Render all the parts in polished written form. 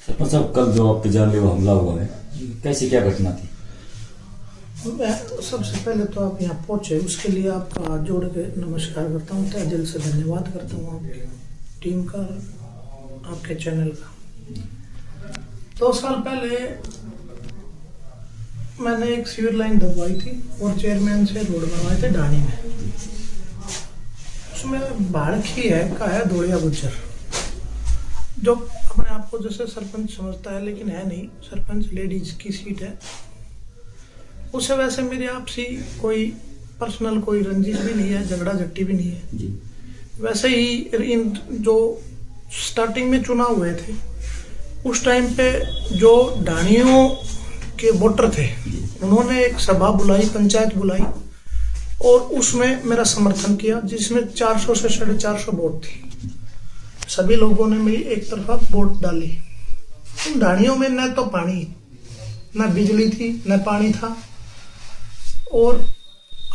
सरपंच साहब, कल जो आप पे जानलेवा हमला हुआ है, कैसी क्या घटना थी? मैं सबसे पहले तो आप यहाँ पहुँचे उसके लिए आपका हाथ जोड़ के नमस्कार करता हूँ, तहे दिल से धन्यवाद करता हूँ आपकी टीम का, आपके चैनल का। 2 साल पहले मैंने एक सीवर लाइन दबवाई थी और चेयरमैन से रोड बनवाए थे ढाणी में। उसमें बाड़खी है का है धोड़िया गुज्जर, जो अपने आप को जैसे सरपंच समझता है लेकिन है नहीं, सरपंच लेडीज की सीट है। उसे वैसे मेरी आपसी कोई पर्सनल कोई रंजिश भी नहीं है, झगड़ा झट्टी भी नहीं है जी। वैसे ही इन जो स्टार्टिंग में चुनाव हुए थे उस टाइम पे जो ढाणियों के वोटर थे उन्होंने एक सभा बुलाई, पंचायत बुलाई और उसमें मेरा समर्थन किया, जिसमें 400 से 450 वोट थी। सभी लोगों ने मेरी एक तरफा वोट डाली। उन ढाणियों में न तो पानी, न बिजली थी, न पानी था। और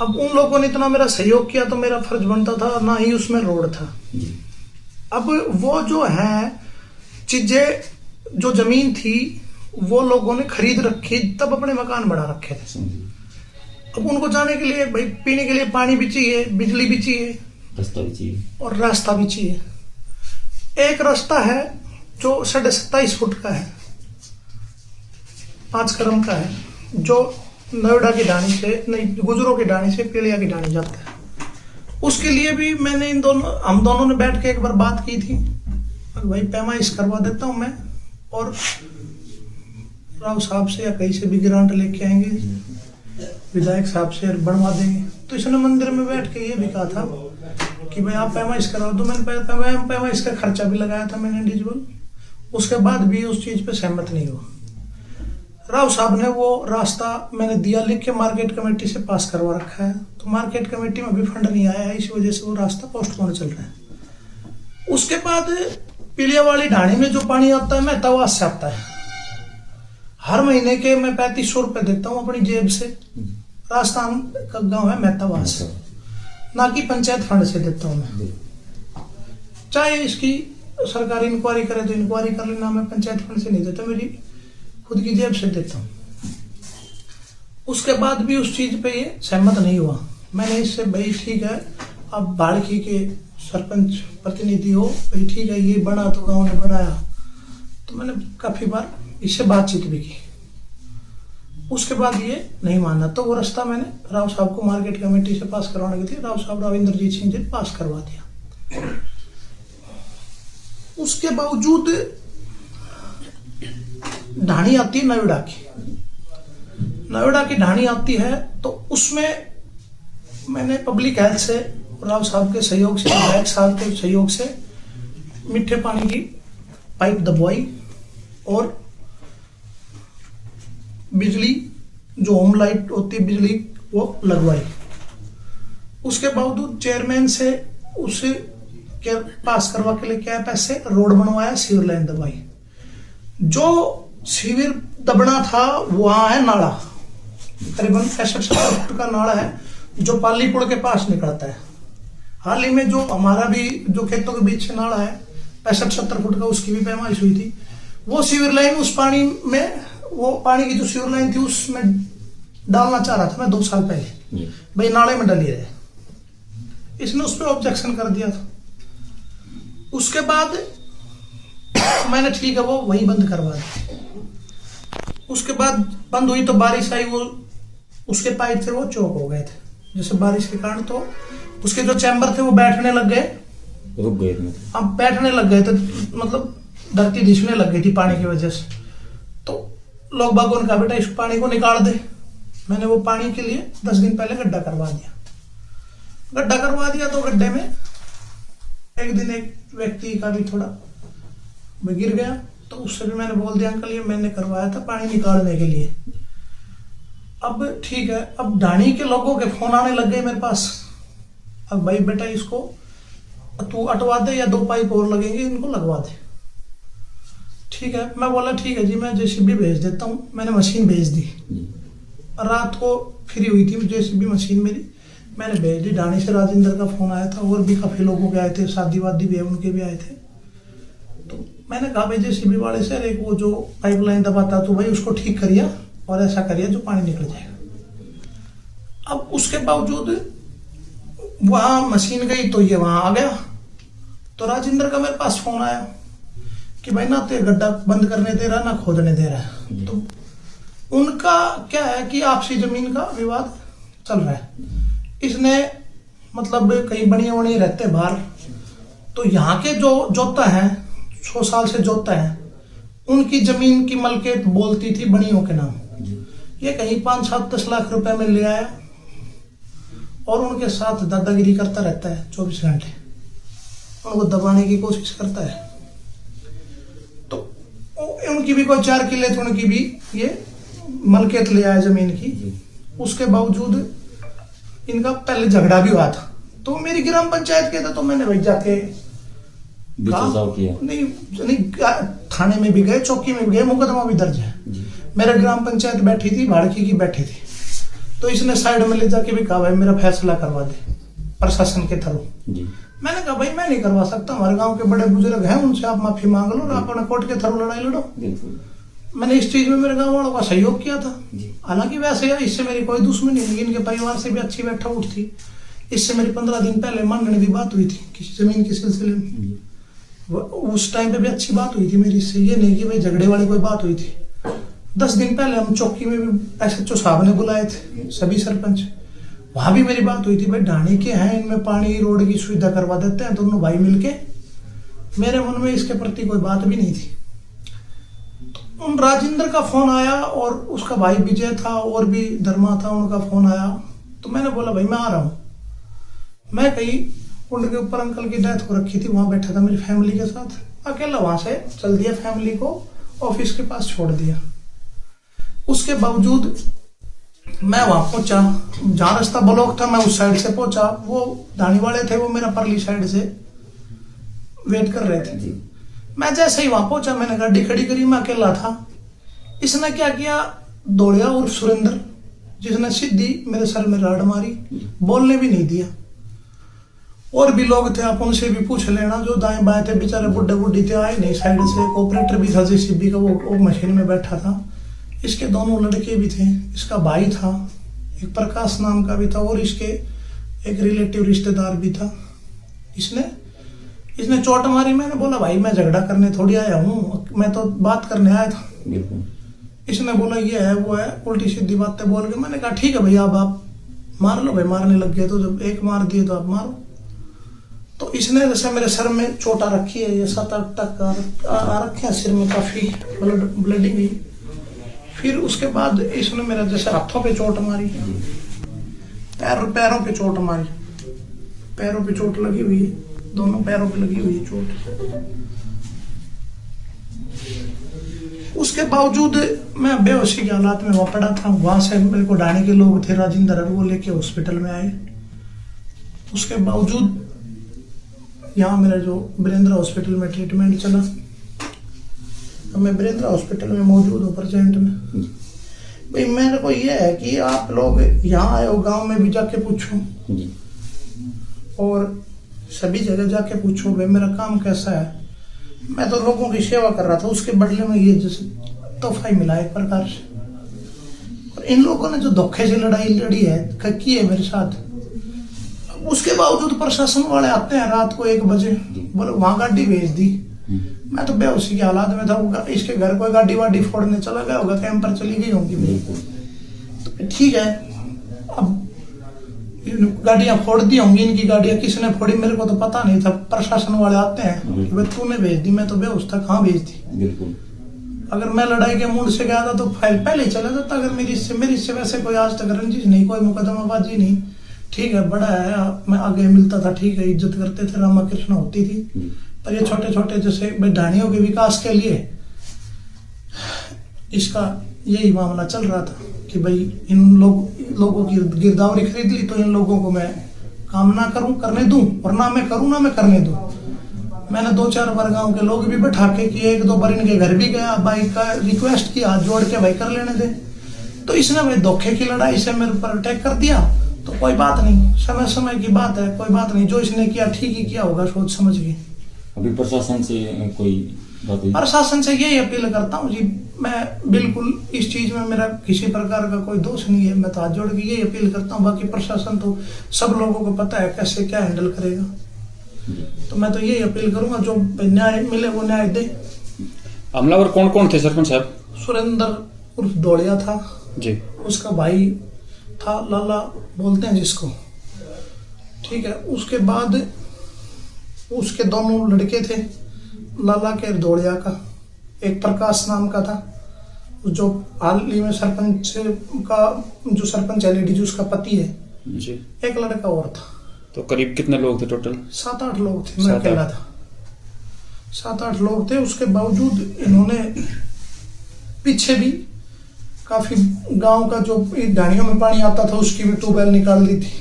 अब उन लोगों ने इतना मेरा सहयोग किया तो मेरा फर्ज बनता था, ना ही उसमें रोड था। अब वो जो है चीजें, जो जमीन थी वो लोगों ने खरीद रखी, तब अपने मकान बना रखे थे। अब उनको जाने के लिए भाई पीने के लिए पानी भी चाहिए, बिजली भी चाहिए, रास्ता भी चाहिए और रास्ता भी चाहिए। एक रास्ता है जो 27.5 फुट का है, 5 कदम का है, जो नोएडा की ढाणी से नहीं, गुजरों की ढाणी से पीलिया की ढाणी जाता है। उसके लिए भी मैंने हम दोनों ने बैठ के एक बार बात की थी, भाई पैमाइश करवा देता हूं मैं, और राव साहब से या कहीं से भी ग्रांट लेके आएंगे, विधायक साहब से बनवा देंगे। तो इसने मंदिर में बैठ के ये भी कहा था कि भाई आप पैमाइश करवा दो। मैंने पैमाइश का खर्चा भी लगाया था मैंने इंडिविजुअल, उसके बाद भी उस चीज पे सहमत नहीं हुआ। राव साहब ने वो रास्ता मैंने दिया लिख के, मार्केट कमेटी से पास करवा रखा है, तो मार्केट कमेटी में भी फंड नहीं आया है, इस वजह से वो रास्ता पोस्टपोन चल रहा है। उसके बाद पीलिया वाली ढाणी में जो पानी आता है मेहतावास से आता है। हर महीने के मैं 3500 रुपए देता हूँ अपनी जेब से। राजस्थान का गांव है मेहतावास, ना कि पंचायत फंड से देता हूँ मैं। चाहे इसकी सरकारी इंक्वायरी करे तो इंक्वायरी कर लेना, मैं पंचायत फंड से नहीं देता, मेरी खुद की जेब से देता हूँ। उसके बाद भी उस चीज पे ये सहमत नहीं हुआ। मैंने इससे भाई ठीक है, अब बाड़खी के सरपंच प्रतिनिधि हो, भाई ठीक है, ये बना तो गांव ने बनाया, तो मैंने काफी बार इससे बातचीत भी की। उसके बाद ये नहीं माना, तो वो रास्ता मैंने राव साहब को मार्केट कमेटी से पास करवाने के लिए राव साहब राविंद्रजीत सिंह जी ने पास करवा दिया। उसके बावजूद ढाणी आती है नोएडा की ढाणी आती है, तो उसमें मैंने पब्लिक हेल्थ से, राव साहब के सहयोग से, विधायक साहब के सहयोग से मीठे पानी की पाइप दबवाई और बिजली, जो होम लाइट होती है बिजली, वो लगवाई। उसके बावजूद चेयरमैन से उसे क्या पास करवा के लेके आया पैसे, रोड बनवाया, सीवर लाइन दबाई। जो सीवर दबना था वहां है नाला, करीबन 65-70 फुट का नाला है, जो पालीपुर के पास निकलता है। हाल ही में जो हमारा भी जो खेतों के बीच से नाला है 65-70 फुट का, उसकी भी पैमाइश हुई थी। वो सीवर लाइन उस पानी में, वो पानी की जो सीवर लाइन थी उसमें डालना चाह रहा था मैं 2 साल पहले, भाई नाले में डली रहे। इसने उस पर ऑब्जेक्शन कर दिया था। उसके बाद मैंने ठीक है वो वही बंद करवा दी। उसके बाद बंद हुई तो बारिश आई, वो उसके पाइप थे वो चौक हो गए थे, जैसे बारिश के कारण, तो उसके जो चैम्बर थे वो बैठने लग गए, रुक गए। अब बैठने लग गए थे, मतलब धरती धीसने लग गई थी पानी की वजह से। तो लोग बागों ने कहा बेटा इस पानी को निकाल दे। मैंने वो पानी के लिए 10 दिन पहले गड्ढा करवा दिया। तो गड्ढे में एक दिन एक व्यक्ति का भी थोड़ा गिर गया, तो उससे भी मैंने बोल दिया अंकल ये मैंने करवाया था पानी निकालने के लिए। अब ठीक है, अब ढाणी के लोगों के फोन आने लग गए मेरे पास, अब भाई बेटा इसको तू अटवा दे या 2 पाइप और लगेंगे, इनको लगवा दे। ठीक है, मैं बोला ठीक है जी, मैं जेसीबी भेज देता हूँ। मैंने मशीन भेज दी, रात को फ्री हुई थी जेसीबी मशीन मेरी, मैंने भेज दी। ढाणी से राजेंद्र का फोन आया था, और भी काफी लोगों के आए थे, शादी वादी भी है उनके भी आए थे। तो मैंने कहा भाई जेसीबी वाले से एक वो जो पाइपलाइन दबाता तो भाई उसको ठीक करिए और ऐसा करिए जो पानी निकल जाएगा। अब उसके बावजूद वहां मशीन गई तो ये वहां आ गया। तो राजेंद्र का मेरे पास फोन आया कि भाई ना तो गड्ढा बंद करने दे रहा ना खोदने दे रहा है। तो उनका क्या है कि आपसी जमीन का विवाद चल रहा है। इसने मतलब कहीं बनिए वनिए रहते बाहर, तो यहाँ के जो जोता है 100 साल से जोता है उनकी जमीन की मलकियत बोलती थी बनियों के नाम। ये कहीं 5-7-10 लाख रुपए में ले आया और उनके साथ दादागिरी करता रहता है 24 घंटे, उनको दबाने की कोशिश करता है। तो उनकी भी कोई 4 किले थे, उनकी भी ये मलकियत ले आया जमीन की। उसके बावजूद इनका पहले झगड़ा भी हुआ था। तो मेरी ग्राम पंचायत के था, तो मैंने भाई जाके किया नहीं थाने में भी गए, चौकी में भी गए, मुकदमा भी दर्ज है। मेरे ग्राम पंचायत बैठी थी, भाड़की की बैठी थी। तो इसने साइड में ले जाके भी कहा भाई मेरा फैसला करवा दे प्रशासन के थ्रू। मैंने कहा भाई मैं नहीं करवा सकता, हमारे गांव के बड़े बुजुर्ग हैं, उनसे आप माफी मांग लो और आप अपने कोर्ट के थ्रू लड़ाई लड़ो। मैंने इस चीज में मेरे गांव वालों का सहयोग किया था। हालांकि वैसे इससे मेरी कोई दुश्मनी नहीं, इनके परिवार से भी अच्छी बैठा उठ थी। इससे मेरी 15 दिन पहले मांगने भी बात हुई थी किसी जमीन के सिलसिले में। उस टाइम पे भी अच्छी बात हुई थी मेरी इससे, ये नहीं कि भाई झगड़े वाली कोई बात हुई थी। 10 दिन पहले हम चौकी में भी SHO साहब ने बुलाए थे सभी सरपंच, वहां भी मेरी बात हुई थी भाई ढाणी के हैं, इनमें पानी रोड की सुविधा करवा देते हैं दोनों भाई मिलके। मेरे मन में इसके प्रति कोई बात भी नहीं थी। तो उन राजेंद्र का फोन आया और उसका भाई विजय था और भी धर्मा था, उनका फोन आया। तो मैंने बोला भाई मैं आ रहा हूँ। मैं कहीं कुंड के ऊपर अंकल की डेथ हो रखी थी, वहां बैठा था मेरी फैमिली के साथ, अकेला वहां से चल दिया, फैमिली को ऑफिस के पास छोड़ दिया। उसके बावजूद मैं वहां पहुंचा, जहां रास्ता ब्लॉक था मैं उस साइड से पहुंचा। वो धानी वाले थे, वो मेरा परली साइड से वेट कर रहे थे। मैं जैसे ही वहां पहुंचा मैंने गाड़ी खड़ी करी, मैं अकेला था। इसने क्या किया, दौड़िया और सुरेंद्र, जिसने सीधी मेरे सर में राड मारी, बोलने भी नहीं दिया। और भी लोग थे, आप उनसे भी पूछ लेना, जो दाएं बाएं थे बेचारे बुढ़े बुढ़ी थे, आए नहीं साइड से। ऑपरेटर भी था JCB का, वो मशीन में बैठा था। इसके दोनों लड़के भी थे, इसका भाई था, एक प्रकाश नाम का भी था, और इसके एक रिलेटिव रिश्तेदार भी था। इसने चोट मारी। मैंने बोला भाई मैं झगड़ा करने थोड़ी आया हूँ, मैं तो बात करने आया था। इसने बोला ये है वो है, उल्टी सीधी बातें बोल के। मैंने कहा ठीक है भैया अब आप मार लो भाई, मारने लग गए तो, जब एक मार दिए तो आप मारो। तो इसने जैसे मेरे सर में चोट आ रखी है, ये 7-8 तक आ रखे हैं सिर में, काफी ब्लडिंग हुई। फिर उसके बाद इसने मेरा जैसे हाथों पे चोट मारी, पैरों पे चोट मारी, पैरों पे चोट लगी हुई है, दोनों पैरों पे लगी हुई है चोट। उसके बावजूद मैं बेहोशी के हालात में वहां पड़ा था। वहां से मेरे को ढाणी के लोग थे, राजेंद्र, वो लेके हॉस्पिटल में आए। उसके बावजूद यहाँ मेरा जो वीरेंद्र हॉस्पिटल में ट्रीटमेंट चला। अब मैं वीरेंद्र हॉस्पिटल में मौजूद हूँ प्रेजेंट में। भाई मेरे को ये है कि आप लोग यहाँ आए हो, गांव में भी जाके पूछो और सभी जगह जाके पूछो भाई मेरा काम कैसा है। मैं तो लोगों की सेवा कर रहा था, उसके बदले में ये जैसे तोहफा ही मिला एक प्रकार से। और इन लोगों ने जो धोखे से लड़ाई लड़ी है, की है मेरे साथ, उसके बावजूद प्रशासन वाले आते हैं रात को 1 बजे, बोले वहां गाड़ी भेज दी। मैं तो बेहोशी के हालात में था। इसके घर कोई गाड़ी वाड़ी फोड़ने चला गया होगा, कैंपर चली गई होगी। तो ठीक है, अब गाड़ियां फोड़ दी होंगी, इनकी गाड़ियां किसने फोड़ी मेरे को तो पता नहीं था। प्रशासन वाले आते हैं कि भाई तूने भेज दी, मैं तो बेहोश था, कहाँ भेज दी। अगर मैं लड़ाई के मूड से गया था तो फाइल पहले ही चला जाता। अगर मेरी इससे वैसे कोई आज तक रंजिश नहीं, कोई मुकदमाबाजी नहीं। ठीक है, बड़ा है, मैं आगे मिलता था, ठीक है, इज्जत करते थे, रामा कृष्ण होती थी। पर ये छोटे छोटे जैसे ढाणियों के विकास के लिए इसका यही मामला चल रहा था कि भाई इन लोगों की गिरदावरी खरीद ली तो इन लोगों को मैं काम ना करूं, करने दूं, और ना मैं करूं ना मैं करने दूं। मैंने 2-4 बार गांव के लोग भी बैठा के कि 1-2 बार इनके घर भी गया, भाई का रिक्वेस्ट किया, हाथ जोड़ के भाई कर लेने दे। तो इसने भाई धोखे की लड़ाई से मेरे ऊपर अटैक कर दिया। तो कोई बात नहीं, समय समय की बात है, कोई बात नहीं, जो इसने किया ठीक ही किया होगा, सोच समझ के। अभी प्रशासन से कोई बात हुई। प्रशासन से यही अपील करता हूँ जी, मैं बिल्कुल इस चीज में मेरा किसी प्रकार का कोई दोष नहीं है, मैं तो हाथ जोड़ के यही अपील करता हूँ। बाकी प्रशासन तो सब लोगों को पता है कैसे क्या हैंडल करेगा, तो मैं तो यही अपील करूंगा जो न्याय मिले वो न्याय दे। हमलावर कौन कौन थे सरपंच साहब? सुरेंद्र उर्फ दौड़िया था जी, उसका भाई था, लाला बोलते हैं जिसको, ठीक है। उसके बाद उसके दोनों लड़के थे, लाला के दौड़िया का, एक प्रकाश नाम का था जो हाल ही में सरपंच का, जो सरपंच है लेडीज उसका पति है जी। एक लड़का और था। तो करीब कितने लोग थे टोटल? 7-8 लोग थे, मैं अकेला था। 7-8 लोग थे। उसके बावजूद इन्होंने पीछे भी काफी गांव का जो ढाणियों में पानी आता था उसकी भी ट्यूबवेल निकाल दी थी।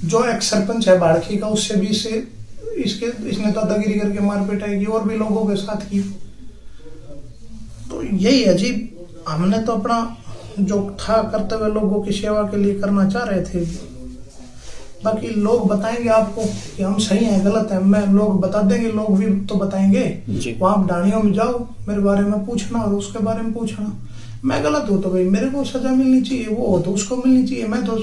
जो एक्स सरपंच है बाड़खी का, उससे भी इसने दादागिरी करके मारपीटाई की और भी लोगों के साथ की। तो यही है जी, हमने तो अपना जो था करते हुए लोगों की सेवा के लिए करना चाह रहे थे। बाकी लोग बताएंगे आपको कि हम सही हैं गलत हैं, मैं लोग बता देंगे, लोग भी तो बताएंगे। वहां ढाणियों में जाओ, मेरे बारे में पूछना और उसके बारे में पूछना। मैं गलत हूं तो भाई मेरे को सजा मिलनी चाहिए, वो हो तो उसको मिलनी चाहिए। मैं तो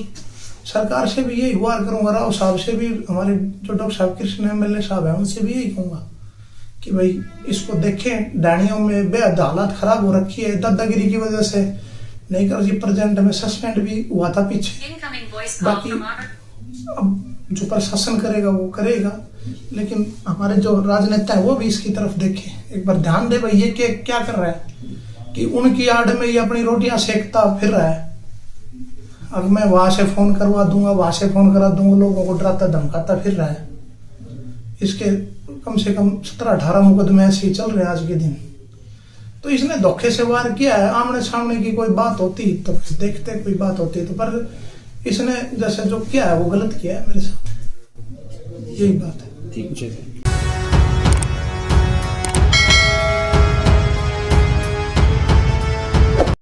सरकार से भी यही गुहार करूंगा, राव साहब से भी, हमारे जो डॉक्टर साहब कृष्ण MLA साहब है उनसे भी यही कहूंगा कि भाई इसको देखें। ढाणियों में बेहद हालत खराब हो रखी है दादागिरी की वजह से। नहीं कर जी, प्रेजेंट में सस्पेंड भी हुआ था पीछे। बाकी अब जो प्रशासन करेगा वो करेगा, लेकिन हमारे जो राजनेता है वो भी इसकी तरफ देखें, एक बार ध्यान दे भाई ये क्या कर रहा है कि उनकी आड़ में ये अपनी रोटियां सेकता फिर रहा है। अब मैं वहां से फोन करवा दूंगा, वहां से फोन करा दूंगा, लोगों को डराता धमकाता फिर रहा है। इसके कम से कम 17-18 मुकदमे ऐसे ही चल रहे हैं आज के दिन। तो इसने धोखे से वार किया है। आमने सामने की कोई बात होती तो देखते, कोई बात होती तो, पर इसने जैसे जो किया है वो गलत किया है मेरे साथ, यही बात है। ठीक है।